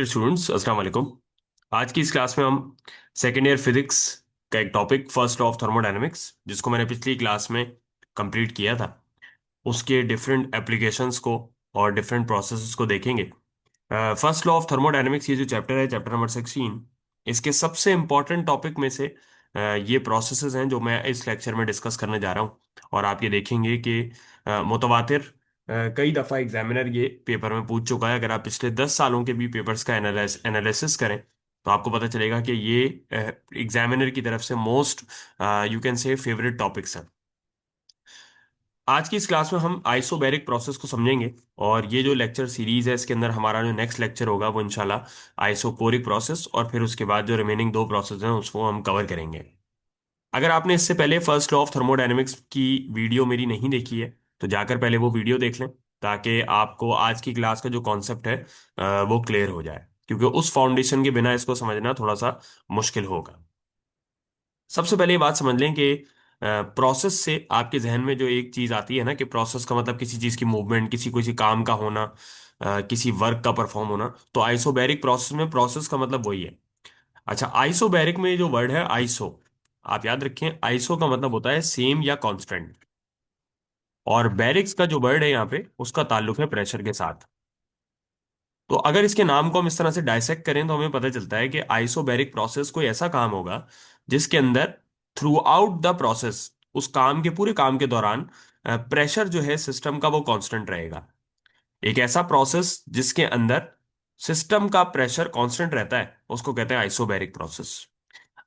Dear students, अस्सलाम वालेकुम। आज की इस क्लास में हम सेकेंड ईयर फिजिक्स का एक topic first law of thermodynamics, जिसको मैंने पिछली क्लास में कंप्लीट किया था, उसके डिफरेंट एप्लीकेशंस को और डिफरेंट प्रोसेसेस को देखेंगे। फर्स्ट लॉ ऑफ थर्मोडायनेमिक्स, ये जो चैप्टर है, चैप्टर नंबर 16, इसके सबसे इंपॉर्टेंट टॉपिक में से ये प्रोसेसेस हैं जो मैं इस लेक्चर में डिस्कस करने जा रहा हूँ। और आप ये देखेंगे कि मुतवातिर कई दफ़ा एग्जामिनर ये पेपर में पूछ चुका है। अगर आप पिछले 10 सालों के भी पेपर्स का एनालिसिस करें तो आपको पता चलेगा कि ये एग्जामिनर की तरफ से most you can say favourite topics हैं। आज की इस क्लास में हम आइसोबैरिक प्रोसेस को समझेंगे, और ये जो लेक्चर सीरीज है इसके अंदर हमारा जो नेक्स्ट लेक्चर होगा वो इंशाल्लाह आइसोकोरिक प्रोसेस, और फिर उसके बाद जो रिमेनिंग दो प्रोसेस हैं उसको हम कवर करेंगे। अगर आपने इससे पहले फर्स्ट लॉ ऑफ थर्मोडायनेमिक्स की वीडियो मेरी नहीं देखी है तो जाकर पहले वो वीडियो देख लें, ताकि आपको आज की क्लास का जो कॉन्सेप्ट है वो क्लियर हो जाए, क्योंकि उस फाउंडेशन के बिना इसको समझना थोड़ा सा मुश्किल होगा। सबसे पहले ये बात समझ लें कि प्रोसेस से आपके जहन में जो एक चीज आती है ना, कि प्रोसेस का मतलब किसी चीज की मूवमेंट, किसी काम का होना, किसी वर्क का परफॉर्म होना, तो आइसोबैरिक प्रोसेस में प्रोसेस का मतलब वही है। अच्छा, आइसोबैरिक में जो वर्ड है आइसो, आप याद रखें, आइसो का मतलब होता है सेम या कांस्टेंट, और बैरिक्स का जो वर्ड है यहाँ पे उसका ताल्लुक है प्रेशर के साथ। तो अगर इसके नाम को हम इस तरह से डाइसेक्ट करें तो हमें पता चलता है कि आइसोबैरिक प्रोसेस कोई ऐसा काम होगा जिसके अंदर थ्रू आउट द प्रोसेस, उस काम के पूरे काम के दौरान प्रेशर जो है सिस्टम का वो कांस्टेंट रहेगा। एक ऐसा प्रोसेस जिसके अंदर सिस्टम का प्रेशर कांस्टेंट रहता है उसको कहते हैं आइसोबैरिक प्रोसेस।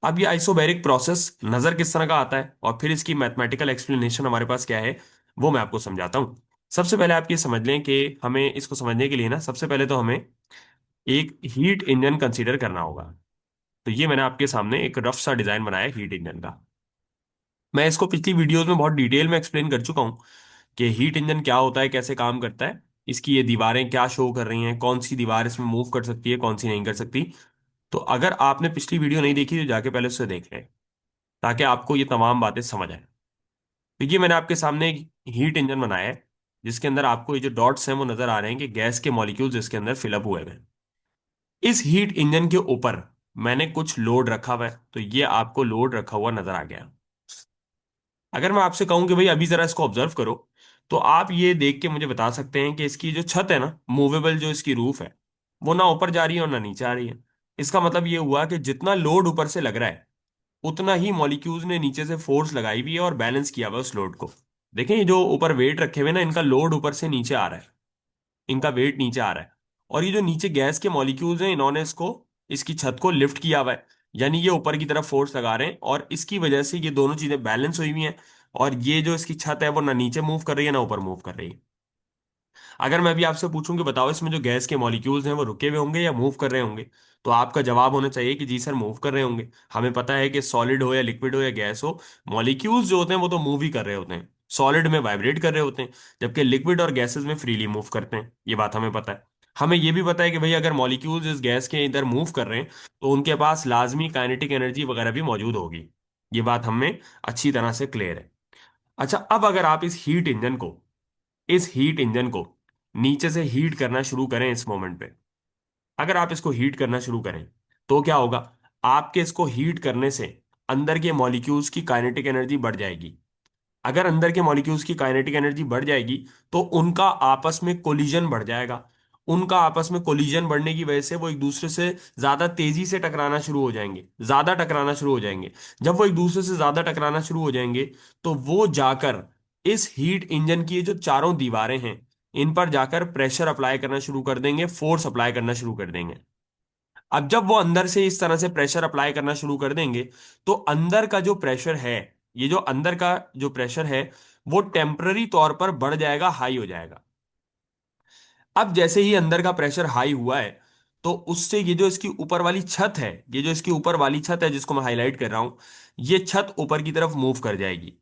अब ये आइसोबैरिक प्रोसेस नजर किस तरह का आता है और फिर इसकी मैथमेटिकल एक्सप्लेनेशन हमारे पास क्या है वो मैं आपको समझाता हूं। सबसे पहले आप ये समझ लें कि हमें इसको समझने के लिए ना, सबसे पहले तो हमें एक हीट इंजन कंसीडर करना होगा। तो ये मैंने आपके सामने एक रफ सा डिजाइन बनाया है हीट इंजन का। मैं इसको पिछली वीडियोस में बहुत डिटेल में एक्सप्लेन कर चुका हूं कि हीट इंजन क्या होता है, कैसे काम करता है, इसकी ये दीवारें क्या शो कर रही हैं, कौन सी दीवार इसमें मूव कर सकती है, कौन सी नहीं कर सकती। तो अगर आपने पिछली वीडियो नहीं देखी तो जाके पहले उससे देख लें, ताकि आपको ये तमाम बातें समझ आए। तो ये मैंने आपके सामने एक हीट इंजन बनाया है, जिसके अंदर आपको ये जो डॉट्स हैं वो नजर आ रहे हैं कि गैस के मॉलिक्यूल्स इसके अंदर फिलअप हुए हैं। इस हीट इंजन के ऊपर मैंने कुछ लोड रखा हुआ है, तो ये आपको लोड रखा हुआ नजर आ गया। अगर मैं आपसे कहूं कि भाई अभी जरा इसको ऑब्जर्व करो, तो आप ये देख के मुझे बता सकते हैं कि इसकी जो छत है ना, मूवेबल जो इसकी रूफ है, वो ना ऊपर जा रही है और ना नीचे आ रही है। इसका मतलब ये हुआ कि जितना लोड ऊपर से लग रहा है उतना ही मॉलिक्यूल्स ने नीचे से फोर्स लगाई हुई है और बैलेंस किया हुआ है उस लोड को। देखें, ये जो ऊपर वेट रखे हुए ना, इनका लोड ऊपर से नीचे आ रहा है, इनका वेट नीचे आ रहा है, और ये जो नीचे गैस के मॉलिक्यूल्स हैं इन्होंने इसको, इसकी छत को लिफ्ट किया हुआ है, यानी ये ऊपर की तरफ फोर्स लगा रहे हैं, और इसकी वजह से ये दोनों चीजें बैलेंस हुई हुई हैं। और ये जो इसकी छत है वो ना नीचे मूव कर रही है ना ऊपर मूव कर रही है। अगर मैं भी आपसे पूछूं कि बताओ इसमें जो गैस के मॉलिक्यूल्स हैं वो रुके हुए होंगे या मूव कर रहे होंगे, तो आपका जवाब होना चाहिए कि जी सर, मूव कर रहे होंगे। हमें पता है कि सॉलिड हो या लिक्विड हो या गैस हो, मॉलिक्यूल्स जो होते हैं वो तो मूव ही कर रहे होते हैं। सॉलिड में वाइब्रेट कर रहे होते हैं, जबकि लिक्विड और गैसेस में फ्रीली मूव करते हैं। ये बात हमें पता है। हमें ये भी पता है कि भाई अगर मॉलिक्यूल्स इस गैस के इधर मूव कर रहे हैं तो उनके पास लाजमी काइनेटिक एनर्जी वगैरह भी मौजूद होगी। ये बात हमें अच्छी तरह से क्लियर है। अच्छा, अब अगर आप इस हीट इंजन को नीचे से हीट करना शुरू करें इस मोमेंट पे, अगर आप इसको हीट करना शुरू करें तो क्या होगा? आपके इसको हीट करने से अंदर के मॉलिक्यूल्स की काइनेटिक एनर्जी बढ़ जाएगी। अगर अंदर के मॉलिक्यूल्स की काइनेटिक एनर्जी बढ़ जाएगी तो उनका आपस में कोलिजन बढ़ जाएगा। उनका आपस में कोलिजन बढ़ने की वजह से वो एक दूसरे से ज्यादा तेजी से टकराना शुरू हो जाएंगे, ज्यादा टकराना शुरू हो जाएंगे। जब वो एक दूसरे से ज्यादा टकराना शुरू हो जाएंगे तो वो जाकर इस हीट इंजन की ये जो चारों दीवारें हैं इन पर जाकर प्रेशर अप्लाई करना शुरू कर देंगे, फोर्स अप्लाई करना शुरू कर देंगे। अब जब वो अंदर से इस तरह से प्रेशर अप्लाई करना शुरू कर देंगे तो अंदर का जो प्रेशर है, ये जो अंदर का जो प्रेशर है, वो टेम्पररी तौर पर बढ़ जाएगा, हाई हो जाएगा। अब जैसे ही अंदर का प्रेशर हाई हुआ है तो उससे ये जो इसकी ऊपर वाली छत है, ये जो इसकी ऊपर वाली छत है जिसको मैं हाईलाइट कर रहा हूं, ये छत ऊपर की तरफ मूव कर जाएगी,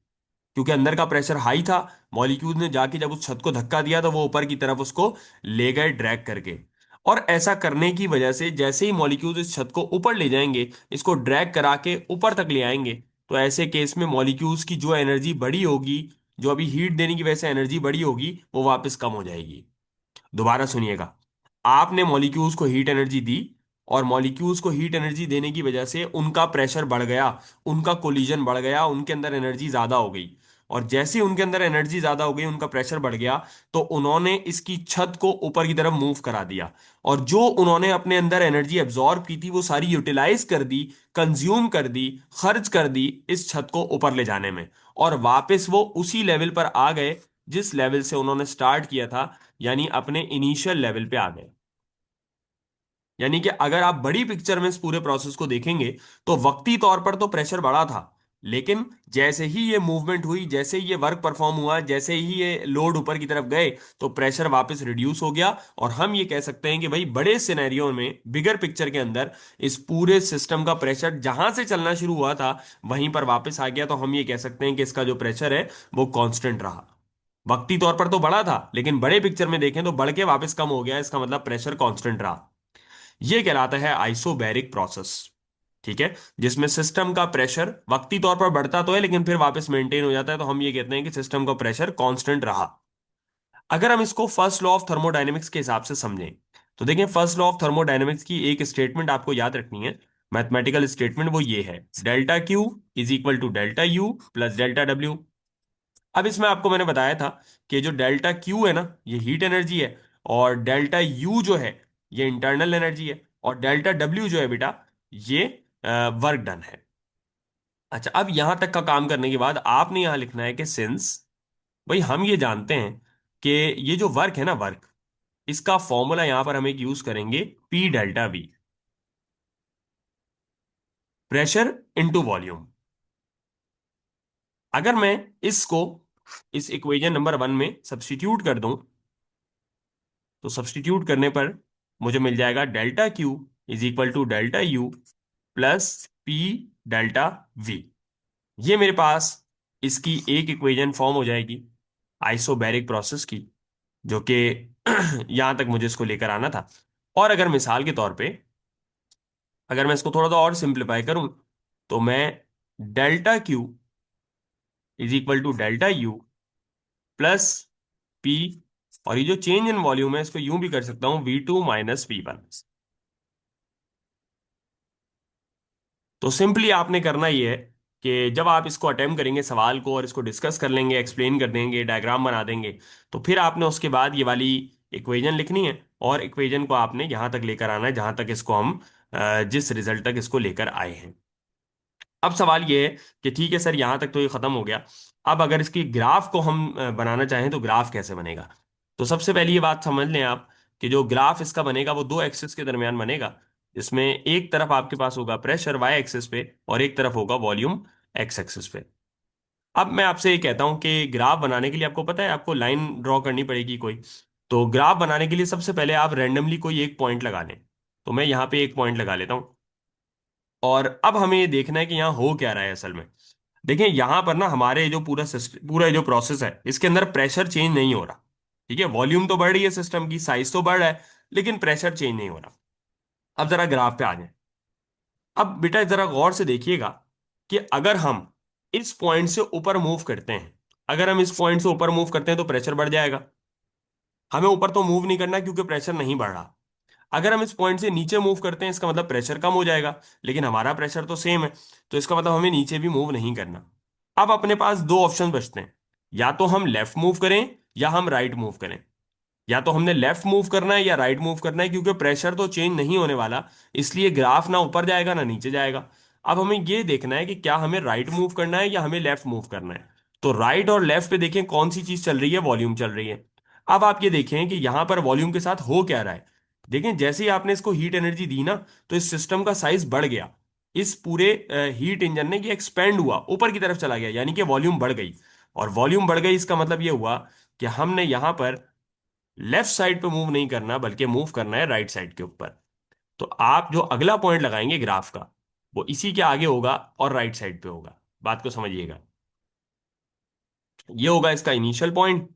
क्योंकि अंदर का प्रेशर हाई था। मॉलिक्यूल ने जाके जब उस छत को धक्का दिया तो वो ऊपर की तरफ उसको ले गए ड्रैग करके। और ऐसा करने की वजह से जैसे ही मॉलिक्यूल इस छत को ऊपर ले जाएंगे, इसको ड्रैग करा के ऊपर तक ले आएंगे, तो ऐसे केस में मॉलिक्यूल्स की जो एनर्जी बढ़ी होगी, जो अभी हीट देने की वजह से एनर्जी बढ़ी होगी, वो वापस कम हो जाएगी। दोबारा सुनिएगा। आपने मॉलिक्यूल्स को हीट एनर्जी दी, और मॉलिक्यूल्स को हीट एनर्जी देने की वजह से उनका प्रेशर बढ़ गया, उनका कोलिजन बढ़ गया, उनके अंदर एनर्जी ज्यादा हो गई। और जैसे ही उनके अंदर एनर्जी ज्यादा हो गई, उनका प्रेशर बढ़ गया, तो उन्होंने इसकी छत को ऊपर की तरफ मूव करा दिया। और जो उन्होंने अपने अंदर एनर्जी एब्जॉर्ब की थी वो सारी यूटिलाइज कर दी, कंज्यूम कर दी, खर्च कर दी इस छत को ऊपर ले जाने में। और वापस वो उसी लेवल पर आ गए जिस लेवल से उन्होंने स्टार्ट किया था, यानी अपने इनिशियल लेवल पे आ गए। यानी कि अगर आप बड़ी पिक्चर में इस पूरे प्रोसेस को देखेंगे, तो वक्ती तौर पर तो प्रेशर बढ़ा था, लेकिन जैसे ही ये मूवमेंट हुई, जैसे ही ये वर्क परफॉर्म हुआ, जैसे ही ये लोड ऊपर की तरफ गए, तो प्रेशर वापस रिड्यूस हो गया। और हम ये कह सकते हैं कि भाई बड़े सिनेरियो में, बिगर पिक्चर के अंदर, इस पूरे सिस्टम का प्रेशर जहां से चलना शुरू हुआ था वहीं पर वापस आ गया। तो हम ये कह सकते हैं कि इसका जो प्रेशर है वो कांस्टेंट रहा। वक्ती तौर पर तो बढ़ा था, लेकिन बड़े पिक्चर में देखें तो बढ़ के वापस कम हो गया, इसका मतलब प्रेशर कांस्टेंट रहा। ये कहलाता है आइसोबैरिक प्रोसेस। ठीक है, जिसमें सिस्टम का प्रेशर वक्ती तौर पर बढ़ता तो है, लेकिन फिर वापस मेंटेन हो जाता है। तो हम ये कहते हैं कि सिस्टम का प्रेशर कांस्टेंट रहा। अगर हम इसको फर्स्ट लॉ ऑफ थर्मोडायनेमिक्स के हिसाब से समझें, तो देखें, फर्स्ट लॉ ऑफ थर्मोडायनेमिक्स की एक स्टेटमेंट आपको याद रखनी है, मैथमेटिकल स्टेटमेंट, वो ये है, delta Q is equal to delta U plus delta W. अब इसमें आपको मैंने बताया था कि जो डेल्टा क्यू है ना, ये हीट एनर्जी है, और डेल्टा यू जो है ये इंटरनल एनर्जी है, और डेल्टा डब्ल्यू जो है बेटा, ये वर्क डन है। अच्छा, अब यहां तक का काम करने के बाद आपने यहां लिखना है कि सिंस, भाई हम ये जानते हैं कि ये जो वर्क है ना, वर्क, इसका फॉर्मूला यहां पर हम एक यूज करेंगे, P delta we, pressure into volume. अगर मैं इसको इस इक्वेशन नंबर 1 में सब्स्टिट्यूट कर दूं, तो सब्स्टिट्यूट करने पर मुझे मिल जाएगा delta Q is equal to delta U plus P delta V. ये मेरे पास इसकी एक इक्वेशन फॉर्म हो जाएगी आइसोबैरिक प्रोसेस की, जो कि यहां तक मुझे इसको लेकर आना था। और अगर मिसाल के तौर पे, अगर मैं इसको थोड़ा सा और सिंप्लीफाई करूं, तो मैं delta Q is equal to delta U plus P, और ये जो चेंज इन वॉल्यूम है इसको यूं भी कर सकता हूं, V2 माइनस V1। तो सिंपली आपने करना ये है कि जब आप इसको अटेम्प्ट करेंगे सवाल को, और इसको डिस्कस कर लेंगे, एक्सप्लेन कर देंगे, डायग्राम बना देंगे, तो फिर आपने उसके बाद ये वाली इक्वेशन लिखनी है, और इक्वेशन को आपने यहां तक लेकर आना है जहां तक इसको हम जिस रिजल्ट तक इसको लेकर आए हैं। अब सवाल ये है कि ठीक है सर, यहां तक तो ये खत्म हो गया। अब अगर इसकी ग्राफ को हम बनाना चाहें तो ग्राफ कैसे बनेगा? तो सबसे पहले ये बात समझ लें आप कि जो ग्राफ इसका बनेगा वो दो एक्सिस के दरमियान बनेगा, जिसमें एक तरफ आपके पास होगा प्रेशर वाई एक्सिस पे, और एक तरफ होगा वॉल्यूम एक्स एक्सिस पे। अब मैं आपसे ये कहता हूं कि ग्राफ बनाने के लिए आपको पता है आपको लाइन ड्रॉ करनी पड़ेगी कोई। तो ग्राफ बनाने के लिए सबसे पहले आप रैंडमली कोई एक पॉइंट लगा लें। तो मैं यहाँ पे एक पॉइंट लगा लेता हूँ, और अब हमें ये देखना है कि यहाँ हो क्या रहा है असल में। देखिए यहां पर ना हमारे जो पूरा सिस्टम, पूरा जो प्रोसेस है, इसके अंदर प्रेशर चेंज नहीं हो रहा। ठीक है, वॉल्यूम तो बढ़ रही है, सिस्टम की साइज तो बढ़ रहा है, लेकिन प्रेशर चेंज नहीं हो रहा। अब जरा ग्राफ पे आ जाए। अब बेटा जरा गौर से देखिएगा कि अगर हम इस पॉइंट से ऊपर मूव करते हैं, अगर हम इस पॉइंट से ऊपर मूव करते हैं तो प्रेशर बढ़ जाएगा। हमें ऊपर तो मूव नहीं करना क्योंकि प्रेशर नहीं बढ़ रहा। अगर हम इस पॉइंट से नीचे मूव करते हैं, इसका मतलब प्रेशर कम हो जाएगा, लेकिन हमारा प्रेशर तो सेम है, तो इसका मतलब हमें नीचे भी मूव नहीं करना। अब अपने पास दो ऑप्शन बचते हैं, या तो हम लेफ्ट मूव करें या हम राइट मूव करें। या तो हमने लेफ्ट मूव करना है या राइट मूव करना है, क्योंकि प्रेशर तो चेंज नहीं होने वाला, इसलिए ग्राफ ना ऊपर जाएगा ना नीचे जाएगा। अब हमें यह देखना है कि क्या हमें राइट मूव करना है या हमें लेफ्ट मूव करना है। तो राइट और लेफ्ट पे देखें कौन सी चीज चल रही है, वॉल्यूम चल रही है। अब आप ये देखें कि यहां पर वॉल्यूम के साथ हो क्या रहा है। देखें जैसे ही आपने इसको हीट एनर्जी दी ना, तो इस सिस्टम का साइज बढ़ गया। इस पूरे हीट इंजन ने ये एक्सपेंड हुआ, ऊपर की तरफ चला गया, यानी कि वॉल्यूम बढ़ गई। और वॉल्यूम बढ़ गई इसका मतलब ये हुआ कि हमने यहां पर लेफ्ट साइड पे मूव नहीं करना, बल्कि मूव करना है राइट साइड के ऊपर। तो आप जो अगला पॉइंट लगाएंगे ग्राफ का, वो इसी के आगे होगा और राइट साइड पे होगा। बात को समझिएगा, ये होगा इसका इनिशियल पॉइंट,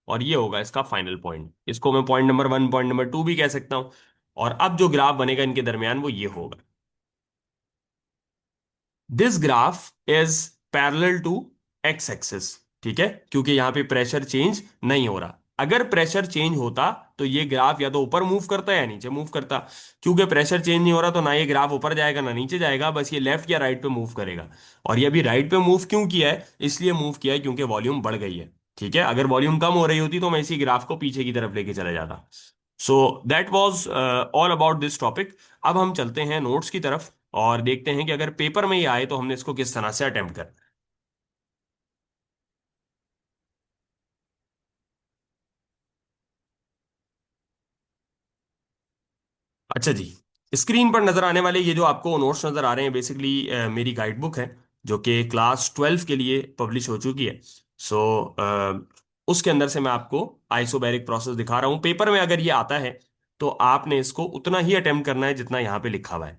और ये होगा इसका फाइनल पॉइंट। इसको मैं पॉइंट नंबर 1, पॉइंट नंबर 2 भी कह सकता हूं। और अब जो ग्राफ बनेगा इनके दरमियान वो ये होगा, this graph is parallel to X axis. ठीक है, क्योंकि यहां पे प्रेशर चेंज नहीं हो रहा। अगर प्रेशर चेंज होता तो ये ग्राफ या तो ऊपर मूव करता है या नीचे मूव करता। क्योंकि प्रेशर चेंज नहीं हो रहा तो ना ये ग्राफ ऊपर जाएगा ना नीचे जाएगा, बस ये लेफ्ट या राइट पे मूव करेगा। और ये अभी राइट पे मूव क्यों किया है, इसलिए मूव किया है क्योंकि वॉल्यूम बढ़ गई है। ठीक है, अगर वॉल्यूम कम हो रही होती तो मैं इसी ग्राफ को पीछे की तरफ लेके चला जाता। So that was all about this topic. अब हम चलते हैं नोट्स की तरफ और देखते हैं कि अगर पेपर में ये आए तो हमने इसको किस तरह से अटेम्प्ट कर। अच्छा जी, स्क्रीन पर नजर आने वाले ये जो आपको नोट्स नजर आ रहे हैं बेसिकली मेरी गाइड बुक है, जो कि क्लास 12 के लिए पब्लिश हो चुकी है। सो उसके अंदर से मैं आपको आइसोबैरिक प्रोसेस दिखा रहा हूँ। पेपर में अगर ये आता है तो आपने इसको उतना ही अटेम्प्ट करना है जितना यहाँ पे लिखा हुआ है।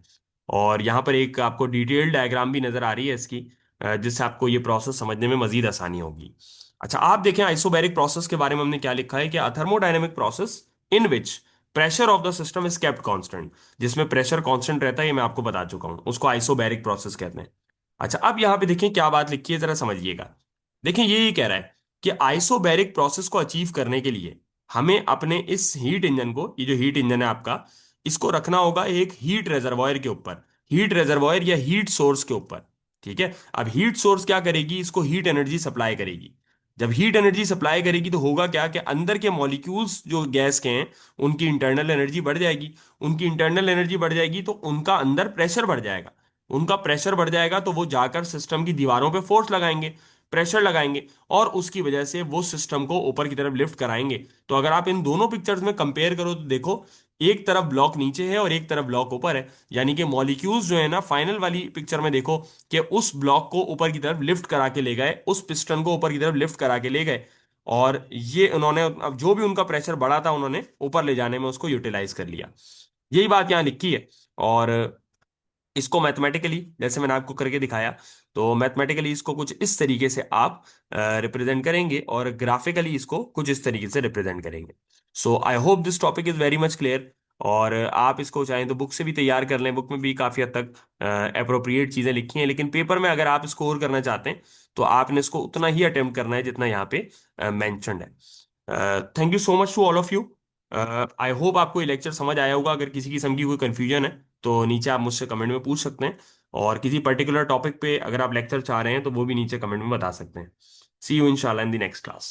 और यहाँ पर एक आपको डिटेल डायग्राम भी नजर आ रही है इसकी, जिससे आपको ये प्रोसेस समझने में मजीद आसानी होगी। अच्छा, आप देखें आइसोबैरिक प्रोसेस के बारे में हमने क्या लिखा है कि a thermodynamic process in which pressure of the system is kept constant. जिसमें प्रेशर कांस्टेंट रहता है, ये मैं आपको बता चुका हूं, उसको आइसोबैरिक प्रोसेस कहते हैं। अच्छा, अब यहां पे देखिए क्या बात लिखी है, जरा समझिएगा। देखिए ये कह रहा है कि आइसोबैरिक प्रोसेस को अचीव करने के लिए हमें अपने इस हीट इंजन को, ये जो हीट इंजन है आपका, इसको रखना होगा एक हीट रेजर्वॉयर के ऊपर, हीट रेजर्वॉयर या हीट सोर्स के ऊपर। ठीक है, अब हीट सोर्स क्या करेगी, इसको हीट एनर्जी सप्लाई करेगी। जब हीट एनर्जी सप्लाई करेगी तो होगा क्या कि अंदर के मॉलिक्यूल्स जो गैस के हैं, उनकी इंटरनल एनर्जी बढ़ जाएगी। उनकी इंटरनल एनर्जी बढ़ जाएगी तो उनका अंदर प्रेशर बढ़ जाएगा। उनका प्रेशर बढ़ जाएगा तो वो जाकर सिस्टम की दीवारों पे फोर्स लगाएंगे, प्रेशर लगाएंगे, और उसकी वजह से वो सिस्टम को ऊपर की तरफ लिफ्ट कराएंगे। तो अगर आप इन दोनों पिक्चर्स में कंपेयर करो तो देखो, एक तरफ ब्लॉक नीचे है और एक तरफ ब्लॉक ऊपर है। यानी कि मॉलिक्यूल्स जो है ना, फाइनल वाली पिक्चर में देखो कि उस ब्लॉक को ऊपर की तरफ लिफ्ट करा के ले गए, उस पिस्टन को ऊपर की तरफ लिफ्ट करा के ले गए। और ये उन्होंने अब जो भी उनका प्रेशर बढ़ा था उन्होंने ऊपर ले जाने में उसको यूटिलाइज कर लिया। यही बात यहाँ लिखी है। और इसको मैथमेटिकली जैसे मैंने आपको करके दिखाया, तो मैथमेटिकली इसको कुछ इस तरीके से आप रिप्रेजेंट करेंगे और ग्राफिकली इसको कुछ इस तरीके से रिप्रेजेंट करेंगे। So I hope this topic is very much clear. और आप इसको चाहें तो बुक से भी तैयार कर लें, बुक में भी काफ़ी हद तक अप्रोप्रिएट चीज़ें लिखी हैं, लेकिन पेपर में अगर आप स्कोर करना चाहते हैं तो आपने इसको उतना ही अटेम्प्ट करना है जितना यहाँ पे मैंशनड है। Thank you so much to all of you. I hope आपको ये लेक्चर समझ आया होगा। अगर किसी किस्म की कोई कंफ्यूजन है तो नीचे आप मुझसे कमेंट में पूछ सकते हैं, और किसी पर्टिकुलर टॉपिक पे अगर आप लेक्चर चाह रहे हैं तो वो भी नीचे कमेंट में बता सकते हैं। सी यू इंशाल्लाह इन द नेक्स्ट क्लास।